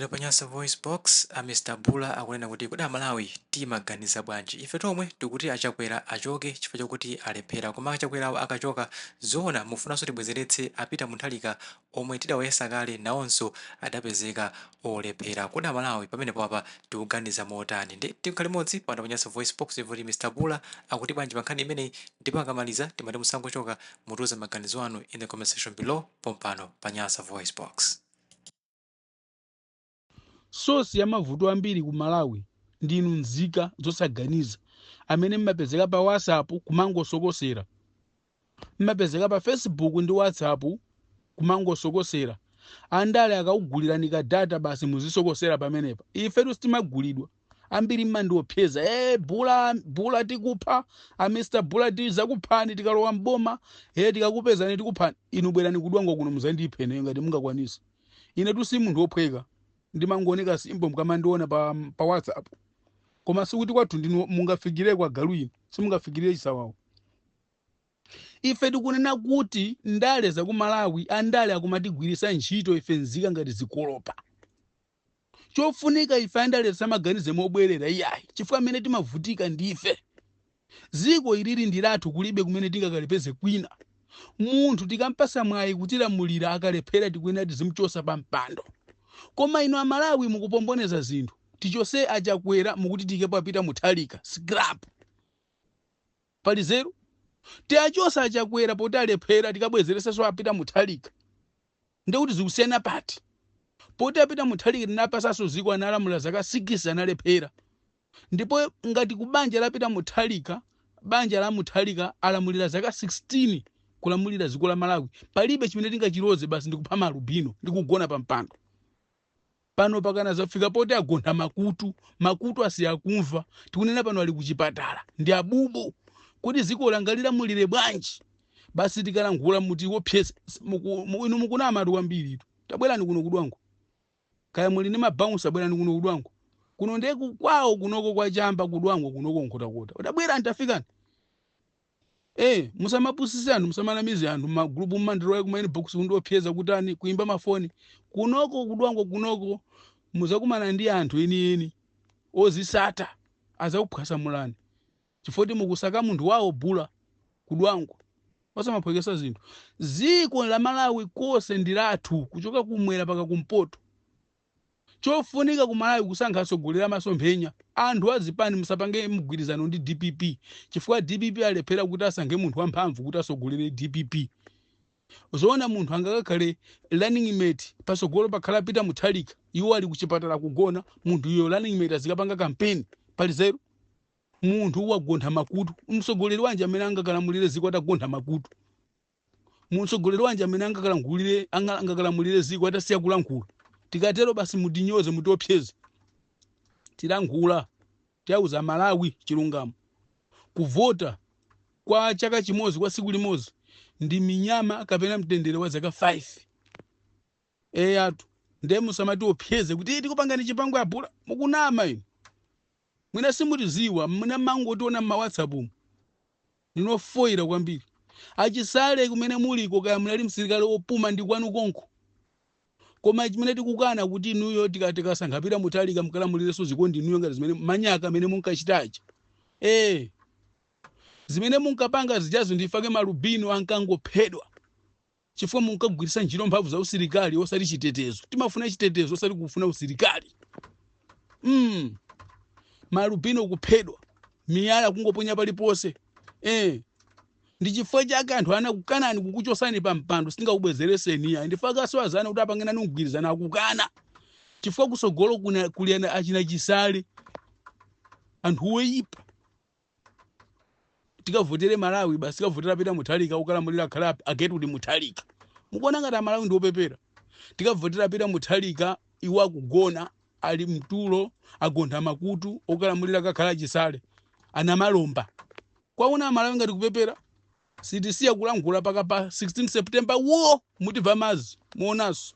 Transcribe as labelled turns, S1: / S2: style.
S1: Panyasa voice box a Mr. Bula akunena kuti kuda Malawi timaganiza bwanji ife tomwe tikuti achakwera achoke chifukwa chokuti alephera koma achakwerawo akachoka zona mufunanso tibwezeretse apita Mutharika omwe tidawayesa kale nawonso adapezeka olephera kuda Malawi pamene papa tikuganiza motani ndi tikhale modzi pa Panyasa voice box ivoti Mr. Bula akuti bwanji pa nkhani imeneyi ndipo akamaliza timati musangochoka mutuze maganizo anu in the comment section below pompano Panyasa voice box.
S2: Sosi ya mavuto ambiri ku Malawi ndinu nzika zosaganiza amene mmapezeka pa WhatsApp kumangosokosera, mmapezeka pa Facebook ndi WhatsApp kumangosokosera. Andale akakugulirani ka data basi muzisokosera pamenepa. Ifetu sitimagulidwa ambiri mmandiopseza Bula tikupha Mr. Bula tizakuphani tikalowa mboma tikakupezani tikuphani. Inu bwerani kudwango kuno muzandiphene ngati mungakwanisa. Ine tu si munthu ophweka ndimangooneka simbo mkamandiona pa WhatsApp koma sikuti kwathu ndinu mungafikire kwa galuyi simungafikire chisawawo. Ife tikunena kuti ndale za ku Malawi andale akumatigwirisa ntchito ife nzika ngati zikolopa. Chofunika ife andale samaganize mobwerera iyayi chifukwa amene timavutika ndife. Ziko ilili ndilathu kulibe kumene tingakalipeze kwina. Munthu tikampasa mwayi kutilamulira akalephera tikuyenera tizimchosa pa mpando. Koma ino Amalawi mukupomboneza zinthu tichose achakwera mukuti tikepo apita Mutharika scrap pali zero tiachosa achakwera poti alephera tikabwezereseso apita Mutharika ndekuti zikusiyana pati poti apita Mutharika tinapasaso ziko analamula zaka 6 analephera ndipo ngati kubanja lapita Mutharika banja la Mutharika alamulira zaka 16 kulamulira ziko la Malawi palibe chimene tingachiloze basi ndikupha malubino ndikugona pa mpando. Pano pakana zafika poti agonda makutu asiyakumva tikunena pano ali kuchipatala ndi abubu kuti ziko langalira mulire bwanji basi tikalangula muti wopyesa inu mukunama atu kwambiri tabwerani kuno kudwango kaya muli ndi mabounce bwerani kuno kudwango kuno ndeku kwawo kunoko kwa chamba kudwango kunoko nkhotakota utabwera antafikani musamapusisa anthu musamanamize anthu magrupu mmandiro kuma inbox kundopyeza kutani kuimba mafoni kunoko kudwango kunoko muzakumana ndi anthu eni ozisata azakuphwasa mulani chifoti mukusaka munthu wawo Bula kudwango osamaphwekesa zinthu. Ziko la Malawi kose ndilathu kuchoka kumwera paka kumpoto. Chofunika ku Malawi kusankha asogolera masomphenya anthu azipani musapange mgwirizano ndi DPP chifukwa DPP alephera kuti asankhe munthu wamphamvu kuti asogolere DPP. Zoona munthu angakakhale running mate pasogolo pakhala pita Mutharika iwo ali kuchipatala kugona munthu iyo running mate azikapanga campaign pali zero. Munthu wagontha makutu msogoleri wanje amene angakalamulire ziko atagontha makutu. Msogoleri wanje amene angakalamulire ziko atasiya kulankhula. Tikatero basi mutinyoze mutiopseze tilangula tiauza Malawi chilungamo kuvota kwa chaka chimozi kwa siku limozi ndi minyama kapena mtendere wa zaka 5 atu nde musamati opyeze kuti tikupangani chipango ya Bula mukunama ino mwina simutiziwa muna mango tiona ma WhatsApp ndinofoira kwambiri achisale kumene muliko kaya munali msilikali opuma ndi kwanu konko koma chimene tikukana kuti inuyo tikasankha pita Mutharika mukalamulireso zikondi inuyo ngati zimene manyaka amene munkachitaje zimene munkapanga zijazo ndifake malubino ankangophedwa chifukwa munkagwirisa ntchito mphamvu za usilikali osati chitetezo. Timafuna chitetezo osati kufuna usilikali. Malubino kuphedwa miyala kungoponya paliponse ndi chifukwa chake anthu anakukanani kukuchosani pa mpando singakubwezereseni ya ndifaka swazana kuti apangena nungwirizana akukana chifukwa kusogolo kuliana achina chisale anthu oyipa. Tikavotere Malawi basi tikavotera pita Mutharika ukalamulira khala agetu ndi Mutharika mukuona ngati Malawi ndi opepera. Tikavotera pita Mutharika iwo akugona ali mtulo agontha makutu ukalamulira kakhala chisale ana malomba kwaona Malawi ngati kupepera. Sitisiya kulangula paka pa 16 September wo mutimva mazi muonaso